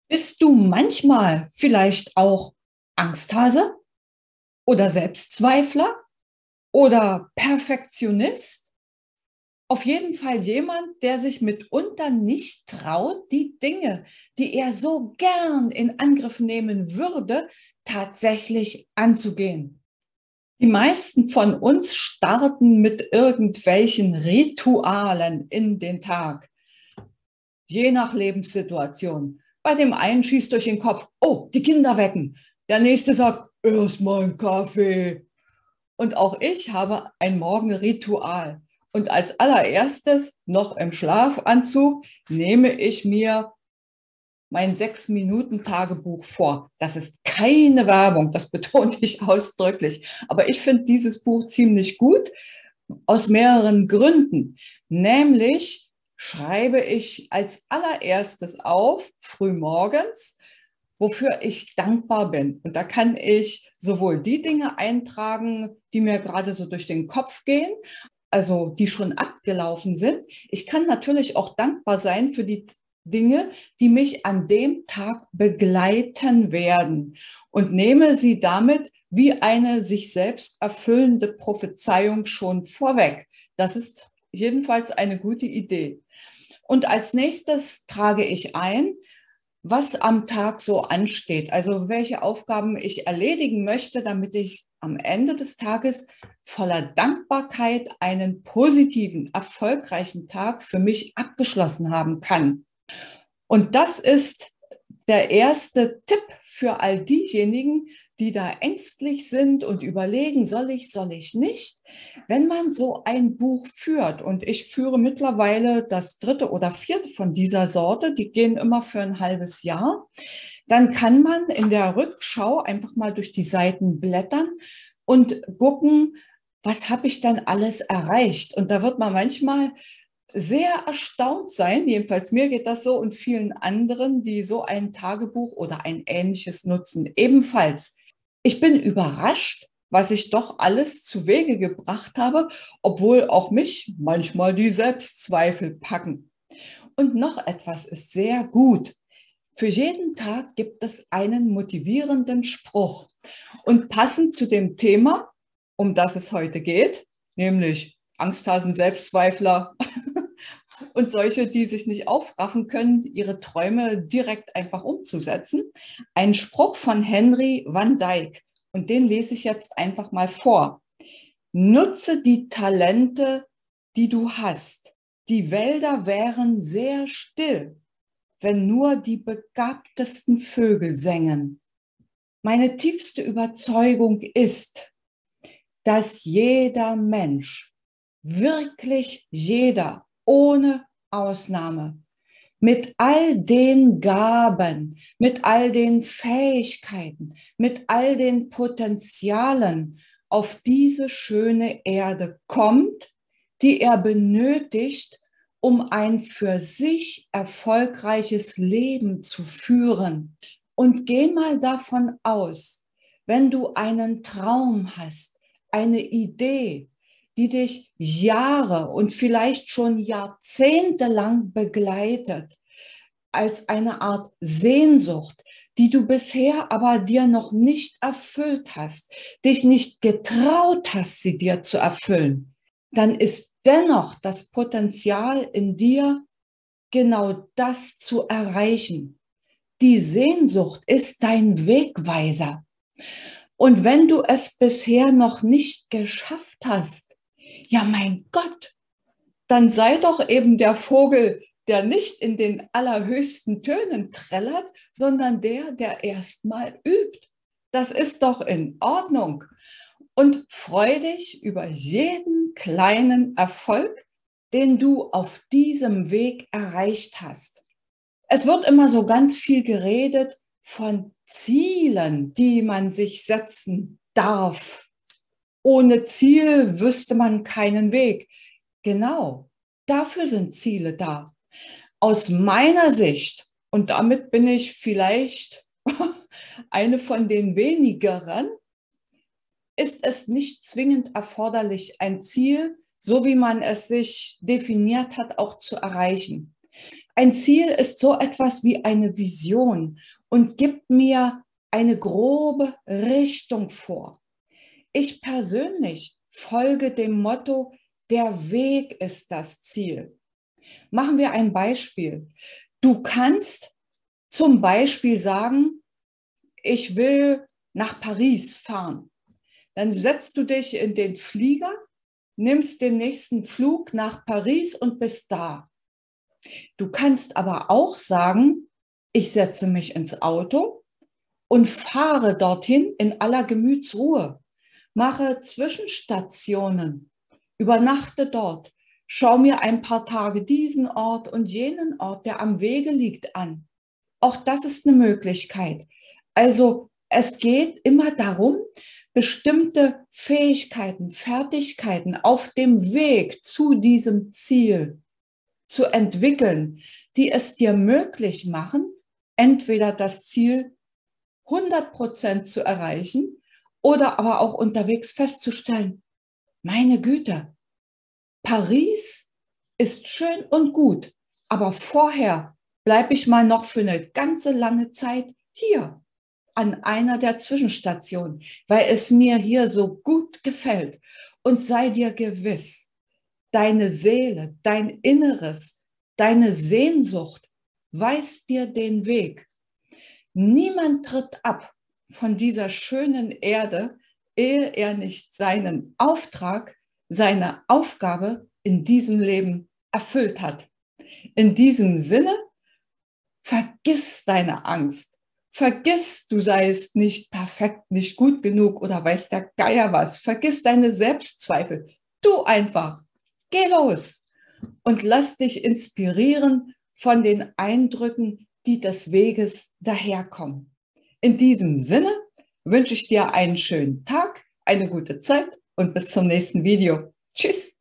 Bist du manchmal vielleicht auch Angsthase oder Selbstzweifler oder Perfektionist? Auf jeden Fall jemand, der sich mitunter nicht traut, die Dinge, die er so gern in Angriff nehmen würde, tatsächlich anzugehen. Die meisten von uns starten mit irgendwelchen Ritualen in den Tag, je nach Lebenssituation. Bei dem einen schießt durch den Kopf, oh, die Kinder wecken. Der nächste sagt, erstmal einen Kaffee. Und auch ich habe ein Morgenritual. Und als allererstes, noch im Schlafanzug, nehme ich mir mein 6-Minuten-Tagebuch vor. Das ist keine Werbung, das betone ich ausdrücklich. Aber ich finde dieses Buch ziemlich gut aus mehreren Gründen. Nämlich schreibe ich als allererstes auf, frühmorgens, wofür ich dankbar bin. Und da kann ich sowohl die Dinge eintragen, die mir gerade so durch den Kopf gehen, also die schon abgelaufen sind. Ich kann natürlich auch dankbar sein für die Dinge, die mich an dem Tag begleiten werden und nehme sie damit wie eine sich selbst erfüllende Prophezeiung schon vorweg. Das ist jedenfalls eine gute Idee. Und als nächstes trage ich ein, was am Tag so ansteht, also welche Aufgaben ich erledigen möchte, damit ich am Ende des Tages voller Dankbarkeit einen positiven, erfolgreichen Tag für mich abgeschlossen haben kann. Und das ist der erste Tipp für all diejenigen, die da ängstlich sind und überlegen, soll ich nicht? Wenn man so ein Buch führt, und ich führe mittlerweile das dritte oder vierte von dieser Sorte, die gehen immer für ein halbes Jahr, dann kann man in der Rückschau einfach mal durch die Seiten blättern und gucken, was habe ich dann alles erreicht? Und da wird man manchmal sehr erstaunt sein, jedenfalls mir geht das so und vielen anderen, die so ein Tagebuch oder ein ähnliches nutzen, ebenfalls. Ich bin überrascht, was ich doch alles zu Wege gebracht habe, obwohl auch mich manchmal die Selbstzweifel packen. Und noch etwas ist sehr gut. Für jeden Tag gibt es einen motivierenden Spruch. Und passend zu dem Thema, um das es heute geht, nämlich Angsthasen, Selbstzweifler und solche, die sich nicht aufraffen können, ihre Träume direkt einfach umzusetzen. Ein Spruch von Henry van Dyke, und den lese ich jetzt einfach mal vor. Nutze die Talente, die du hast. Die Wälder wären sehr still, wenn nur die begabtesten Vögel sängen. Meine tiefste Überzeugung ist, dass jeder Mensch, wirklich jeder, ohne Ausnahme, mit all den Gaben, mit all den Fähigkeiten, mit all den Potenzialen auf diese schöne Erde kommt, die er benötigt, um ein für sich erfolgreiches Leben zu führen. Und geh mal davon aus, wenn du einen Traum hast, eine Idee, die dich Jahre und vielleicht schon Jahrzehnte lang begleitet, als eine Art Sehnsucht, die du bisher aber dir noch nicht erfüllt hast, dich nicht getraut hast, sie dir zu erfüllen, dann ist dennoch das Potenzial in dir, genau das zu erreichen. Die Sehnsucht ist dein Wegweiser. Und wenn du es bisher noch nicht geschafft hast, ja mein Gott, dann sei doch eben der Vogel, der nicht in den allerhöchsten Tönen trällert, sondern der erstmal übt. Das ist doch in Ordnung. Und freu dich über jeden kleinen Erfolg, den du auf diesem Weg erreicht hast. Es wird immer so ganz viel geredet von Zielen, die man sich setzen darf. Ohne Ziel wüsste man keinen Weg. Genau, dafür sind Ziele da. Aus meiner Sicht, und damit bin ich vielleicht eine von den wenigeren, ist es nicht zwingend erforderlich, ein Ziel, so wie man es sich definiert hat, auch zu erreichen. Ein Ziel ist so etwas wie eine Vision und gibt mir eine grobe Richtung vor. Ich persönlich folge dem Motto, der Weg ist das Ziel. Machen wir ein Beispiel. Du kannst zum Beispiel sagen, ich will nach Paris fahren. Dann setzt du dich in den Flieger, nimmst den nächsten Flug nach Paris und bist da. Du kannst aber auch sagen, ich setze mich ins Auto und fahre dorthin in aller Gemütsruhe, mache Zwischenstationen, übernachte dort, schau mir ein paar Tage diesen Ort und jenen Ort, der am Wege liegt, an. Auch das ist eine Möglichkeit. Also es geht immer darum, bestimmte Fähigkeiten, Fertigkeiten auf dem Weg zu diesem Ziel zu entwickeln, die es dir möglich machen, entweder das Ziel 100% zu erreichen oder aber auch unterwegs festzustellen, meine Güte, Paris ist schön und gut, aber vorher bleibe ich mal noch für eine ganze lange Zeit hier an einer der Zwischenstationen, weil es mir hier so gut gefällt. Und sei dir gewiss, deine Seele, dein Inneres, deine Sehnsucht weist dir den Weg. Niemand tritt ab von dieser schönen Erde, ehe er nicht seinen Auftrag, seine Aufgabe in diesem Leben erfüllt hat. In diesem Sinne, vergiss deine Angst. Vergiss, du seist nicht perfekt, nicht gut genug oder weiß der Geier was. Vergiss deine Selbstzweifel. Tu einfach. Geh los und lass dich inspirieren von den Eindrücken, die des Weges daherkommen. In diesem Sinne wünsche ich dir einen schönen Tag, eine gute Zeit und bis zum nächsten Video. Tschüss.